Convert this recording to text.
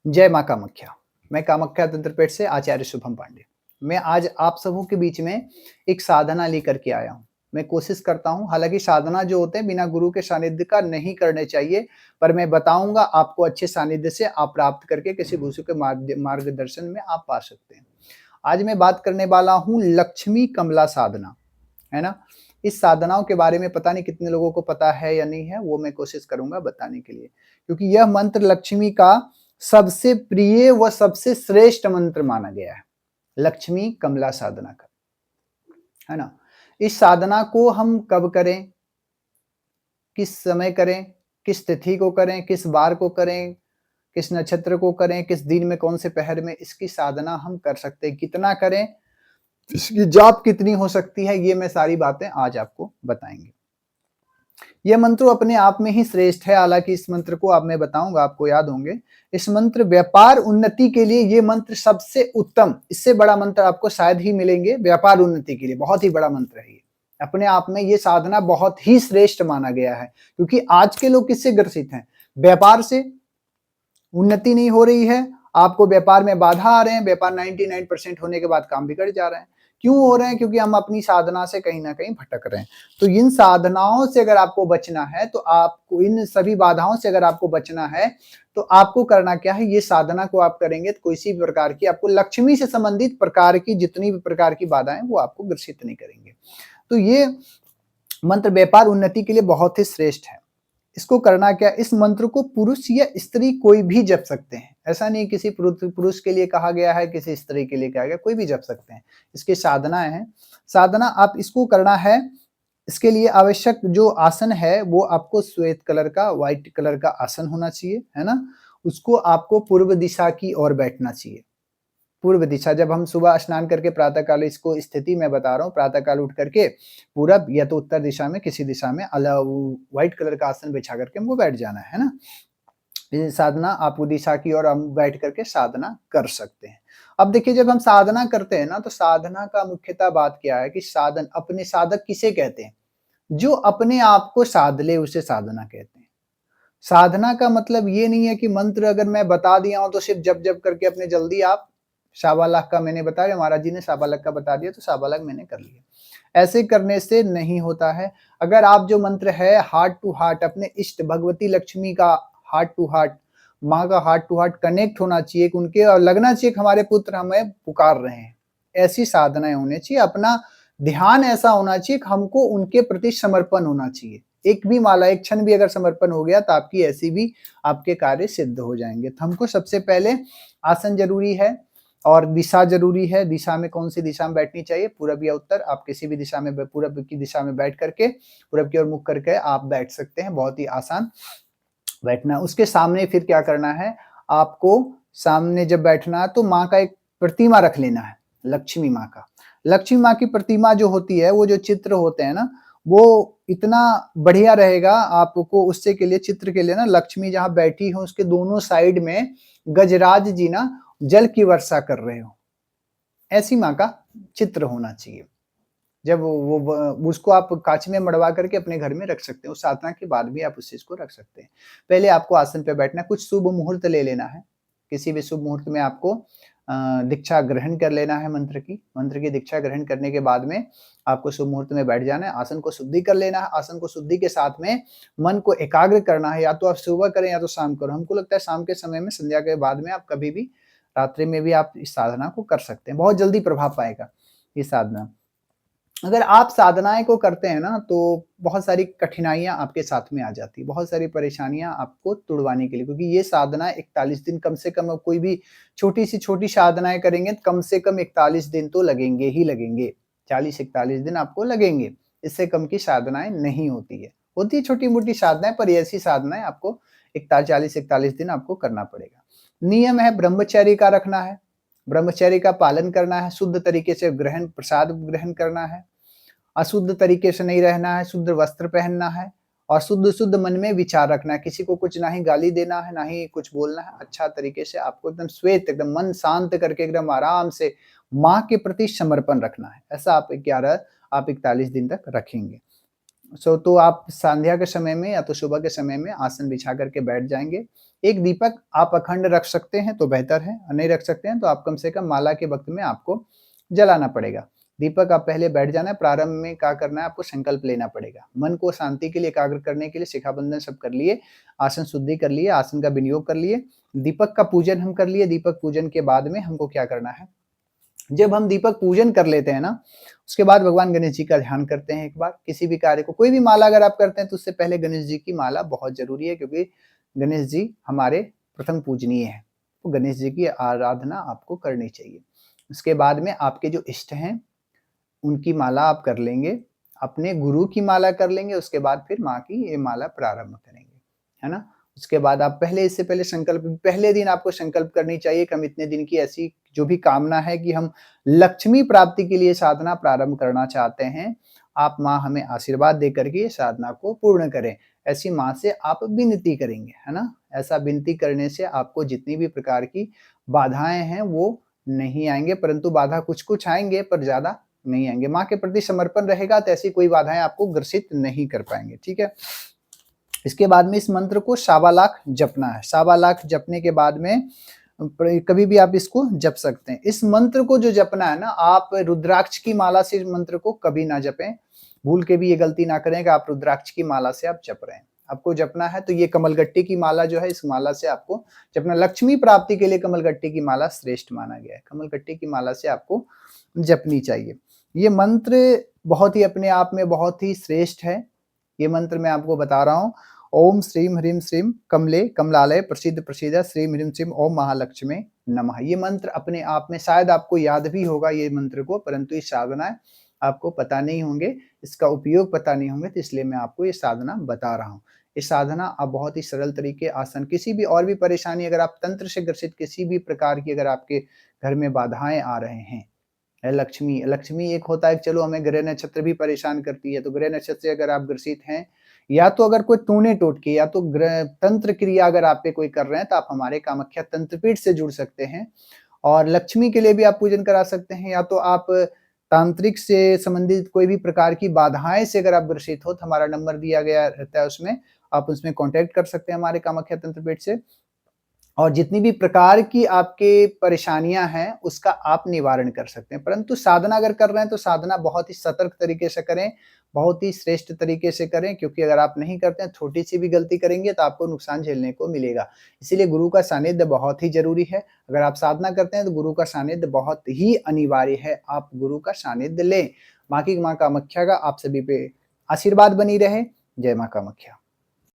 जय माँ कामाख्या। मैं कामाख्या तंत्रपेठ से आचार्य शुभम पांडे। मैं आज आप सबों के बीच में एक साधना लेकर के आया हूँ। मैं कोशिश करता हूँ, हालाँकि साधना जो होते हैं बिना गुरु के सानिध्य का नहीं करने चाहिए, पर मैं बताऊँगा आपको अच्छे सानिध्य से आप प्राप्त करके किसी गुरु के मार्गदर्शन में आप पा सकते हैं। आज मैं बात करने वाला हूँ लक्ष्मी कमला साधना, है ना? इस साधनाओं के बारे में पता नहीं कितने लोगों को पता है या नहीं है, वो मैं कोशिश करूँगा बताने के लिए। क्योंकि यह मंत्र लक्ष्मी का सबसे प्रिय व सबसे श्रेष्ठ मंत्र माना गया है, लक्ष्मी कमला साधना का, है ना? इस साधना को हम कब करें, किस समय करें, किस तिथि को करें, किस वार को करें, किस नक्षत्र को करें, किस दिन में, कौन से पहर में इसकी साधना हम कर सकते हैं, कितना करें, इसकी जाप कितनी हो सकती है, ये मैं सारी बातें आज आपको बताएंगे। यह मंत्र अपने आप में ही श्रेष्ठ है, हालांकि इस मंत्र को अब मैं बताऊंगा, आपको याद होंगे। इस मंत्र व्यापार उन्नति के लिए ये मंत्र सबसे उत्तम, इससे बड़ा मंत्र आपको शायद ही मिलेंगे व्यापार उन्नति के लिए, बहुत ही बड़ा मंत्र है ये। अपने आप में ये साधना बहुत ही श्रेष्ठ माना गया है, क्योंकि आज के लोग किससे ग्रसित हैं? व्यापार से। उन्नति नहीं हो रही है, आपको व्यापार में बाधा आ रहे हैं, व्यापार 99% होने के बाद काम बिगड़ जा रहे हैं। क्यों हो रहे हैं? क्योंकि हम अपनी साधना से कहीं ना कहीं भटक रहे हैं। तो इन साधनाओं से अगर आपको बचना है, तो आपको इन सभी बाधाओं से अगर आपको बचना है, तो आपको करना क्या है? ये साधना को आप करेंगे तो किसी भी प्रकार की आपको लक्ष्मी से संबंधित प्रकार की जितनी भी प्रकार की बाधाएं वो आपको ग्रसित नहीं करेंगे। तो ये मंत्र व्यापार उन्नति के लिए बहुत ही श्रेष्ठ है। इसको करना क्या? इस मंत्र को पुरुष या स्त्री कोई भी जप सकते हैं। ऐसा नहीं किसी पुरुष के लिए कहा गया है, किसी स्त्री के लिए कहा गया, कोई भी जप सकते हैं। इसकी साधनाएं हैं। साधना आप इसको करना है, इसके लिए आवश्यक जो आसन है वो आपको श्वेत कलर का, व्हाइट कलर का आसन होना चाहिए, है ना? उसको आपको पूर्व दिशा की ओर बैठना चाहिए। पूर्व दिशा, जब हम सुबह स्नान करके प्रातः काल, इसको स्थिति मैं बता रहा हूँ, प्रातः काल उठ करके पूरब या तो उत्तर दिशा में, किसी दिशा में व्हाइट कलर का आसन बिछा करके हमको बैठ जाना है ना? ये साधना आप दिशा की ओर हम बैठ करके साधना कर सकते हैं। अब देखिए, जब हम साधना करते हैं ना, तो साधना का मुख्यतः बात क्या है कि साधन, अपने साधक किसे कहते हैं? जो अपने आप को साध ले उसे साधना कहते हैं। साधना का मतलब ये नहीं है कि मंत्र अगर मैं बता दिया हूं तो सिर्फ जप जप करके अपने जल्दी आप शाबा लाख का मैंने बताया, महाराज जी ने शाबा लाख का बता दिया तो शाबा लाख मैंने कर लिया। ऐसे करने से नहीं होता है। अगर आप जो मंत्र है हार्ट टू हार्ट, अपने इष्ट भगवती लक्ष्मी का हार्ट टू हार्ट, माँ का हार्ट टू हार्ट कनेक्ट होना चाहिए उनके, और लगना चाहिए कि हमारे पुत्र हमें पुकार रहे हैं, ऐसी साधनाएं होनी चाहिए। अपना ध्यान ऐसा होना चाहिए कि हमको उनके प्रति समर्पण होना चाहिए। एक भी माला, एक क्षण भी अगर समर्पण हो गया तो आपकी ऐसी भी आपके कार्य सिद्ध हो जाएंगे। तो हमको सबसे पहले आसन जरूरी है और दिशा जरूरी है। दिशा में कौन सी दिशा में बैठनी चाहिए? पूरब या उत्तर। आप किसी भी दिशा में, पूरब की दिशा में बैठ करके, पूरब की ओर मुख करके आप बैठ सकते हैं, बहुत ही आसान बैठना। उसके सामने फिर क्या करना है? आपको सामने जब बैठना है तो माँ का एक प्रतिमा रख लेना है, लक्ष्मी माँ का। लक्ष्मी माँ की प्रतिमा जो होती है, वो जो चित्र होते हैं ना, वो इतना बढ़िया रहेगा आपको उससे के लिए, चित्र के लिए ना, लक्ष्मी जहां बैठी हो उसके दोनों साइड में गजराज जी ना जल की वर्षा कर रहे हो, ऐसी माँ का चित्र होना चाहिए। जब वो उसको आप कांच में मड़वा करके अपने घर में रख सकते हैं। उस साधना के बाद भी आप उस चीज को रख सकते हैं। पहले आपको आसन पे बैठना है, कुछ शुभ मुहूर्त ले लेना है। किसी भी शुभ मुहूर्त में आपको दीक्षा ग्रहण कर लेना है, मंत्र की दीक्षा ग्रहण करने के बाद में आपको शुभ मुहूर्त में बैठ जाना है। आसन को शुद्धि कर लेना है। आसन को शुद्धि के साथ में मन को एकाग्र करना है। या तो आप सुबह करें या तो शाम करो। हमको लगता है शाम के समय में, संध्या के बाद में, आप कभी भी रात्रि में भी आप इस साधना को कर सकते हैं। बहुत जल्दी प्रभाव पाएगा ये साधना। अगर आप साधनाएँ को करते हैं ना, तो बहुत सारी कठिनाइयाँ आपके साथ में आ जाती है, बहुत सारी परेशानियाँ आपको तुड़वाने के लिए, क्योंकि ये साधना 41 दिन कम से कम, कोई भी छोटी से छोटी साधनाएँ करेंगे तो कम से कम 41 दिन तो लगेंगे ही लगेंगे। 40-41 दिन आपको लगेंगे। इससे कम की साधनाएँ नहीं होती है। होती है छोटी-मोटी साधनाएँ, पर ऐसी साधनाएँ आपको 40-41 दिन आपको करना पड़ेगा। नियम है ब्रह्मचर्य का रखना है, ब्रह्मचर्य का पालन करना है, शुद्ध तरीके से प्रसाद ग्रहण करना है, अशुद्ध तरीके से नहीं रहना है, शुद्ध वस्त्र पहनना है और शुद्ध मन में विचार रखना है। किसी को कुछ ना ही गाली देना है, ना ही कुछ बोलना है। अच्छा तरीके से आपको एकदम श्वेत, एकदम मन शांत करके एकदम आराम से माँ के प्रति समर्पण रखना है। ऐसा आप 41 दिन तक रखेंगे। तो आप संध्या के समय में या तो सुबह के समय में आसन बिछा करके बैठ जाएँगे। एक दीपक आप अखंड रख सकते हैं तो बेहतर है, नहीं रख सकते हैं तो आप कम से कम माला के वक़्त में आपको जलाना पड़ेगा। दीपक आप पहले बैठ जाना है, प्रारंभ में क्या करना है आपको संकल्प लेना पड़ेगा। मन को शांति के लिए एकाग्र करने के लिए शिखाबंधन सब कर लिए, आसन शुद्धि कर लिए, आसन का विनियोग कर लिए, दीपक का पूजन हम कर लिए, दीपक पूजन के बाद में हमको क्या करना है, जब हम दीपक पूजन कर लेते हैं ना, उसके बाद भगवान गणेश जी का ध्यान करते हैं एक बार। किसी भी कार्य को, कोई भी माला अगर आप करते हैं तो उससे पहले गणेश जी की माला बहुत ज़रूरी है, क्योंकि गणेश जी हमारे प्रथम पूजनीय हैं। तो गणेश जी की आराधना आपको करनी चाहिए। उसके बाद में आपके जो इष्ट हैं, उनकी माला आप कर लेंगे, अपने गुरु की माला कर लेंगे, उसके बाद फिर माँ की ये माला प्रारंभ करेंगे, है ना? उसके बाद आप पहले, इससे पहले संकल्प, पहले दिन आपको संकल्प करनी चाहिए कि हम इतने दिन की ऐसी जो भी कामना है कि हम लक्ष्मी प्राप्ति के लिए साधना प्रारंभ करना चाहते हैं, आप माँ हमें आशीर्वाद दे करके ये साधना को पूर्ण करें। ऐसी माँ से आप विनती करेंगे, है ना? ऐसा विनती करने से आपको जितनी भी प्रकार की बाधाएँ हैं वो नहीं आएँगे, परंतु बाधा कुछ-कुछ आएँगे पर ज़्यादा नहीं आएँगे। माँ के प्रति समर्पण रहेगा तो ऐसी कोई बाधाएँ आपको ग्रसित नहीं कर पाएँगे, ठीक है? इसके बाद में इस मंत्र को सवा लाख जपना है। सवा लाख जपने के बाद में कभी भी आप इसको जप सकते हैं। इस मंत्र को जो जपना है ना, आप रुद्राक्ष की माला से इस मंत्र को कभी ना जपें। भूल के भी ये गलती ना करें कि आप रुद्राक्ष की माला से आप जप रहे हैं। आपको जपना है तो ये कमलगट्टी की माला जो है, इस माला से आपको जपना। लक्ष्मी प्राप्ति के लिए कमलगट्टी की माला श्रेष्ठ माना गया है। कमलगट्टी की माला से आपको जपनी चाहिए। ये मंत्र बहुत ही अपने आप में बहुत ही श्रेष्ठ है। ये मंत्र मैं आपको बता रहा हूँ। ओम श्रीम ह्रीम श्रीम कमले कमलालय प्रसिद्ध प्रसिद्ध श्रीम ह्रीम श्रीम ओम महालक्ष्मी नमः। ये मंत्र अपने आप में शायद आपको याद भी होगा ये मंत्र को, परंतु ये साधना आपको पता नहीं होंगे, इसका उपयोग पता नहीं होंगे, तो इसलिए मैं आपको ये साधना बता रहा हूँ। ये साधना आप बहुत ही सरल तरीके, आसन, किसी भी और भी परेशानी, अगर आप तंत्र से ग्रसित किसी भी प्रकार की अगर आपके घर में बाधाएं आ रहे हैं, लक्ष्मी लक्ष्मी एक होता है, चलो हमें ग्रह नक्षत्र भी परेशान करती है, तो ग्रह नक्षत्र से अगर आप ग्रसित हैं, या तो अगर कोई टूने टोटके या तो ग्रह तंत्र क्रिया अगर आप पे कोई कर रहे हैं, तो आप हमारे कामाख्या तंत्रपीठ से जुड़ सकते हैं। और लक्ष्मी के लिए भी आप पूजन करा सकते हैं, या तो आप तांत्रिक से संबंधित कोई भी प्रकार की बाधाएं से अगर आप ग्रसित हो, तो हमारा नंबर दिया गया रहता है, उसमें आप उसमें कांटेक्ट कर सकते हैं हमारे कामाख्या तंत्रपीठ से। और जितनी भी प्रकार की आपके परेशानियाँ हैं, उसका आप निवारण कर सकते हैं। परंतु साधना अगर कर रहे हैं, तो साधना बहुत ही सतर्क तरीके से करें, बहुत ही श्रेष्ठ तरीके से करें, क्योंकि अगर आप नहीं करते हैं, छोटी-सी भी गलती करेंगे, तो आपको नुकसान झेलने को मिलेगा। इसीलिए गुरु का सानिध्य बहुत ही ज़रूरी है। अगर आप साधना करते हैं, तो गुरु का सानिध्य बहुत ही अनिवार्य है। आप गुरु का सानिध्य लें। बाकी माँ कामाख्या का आप सभी पे आशीर्वाद बनी रहे। जय माँ कामाख्या।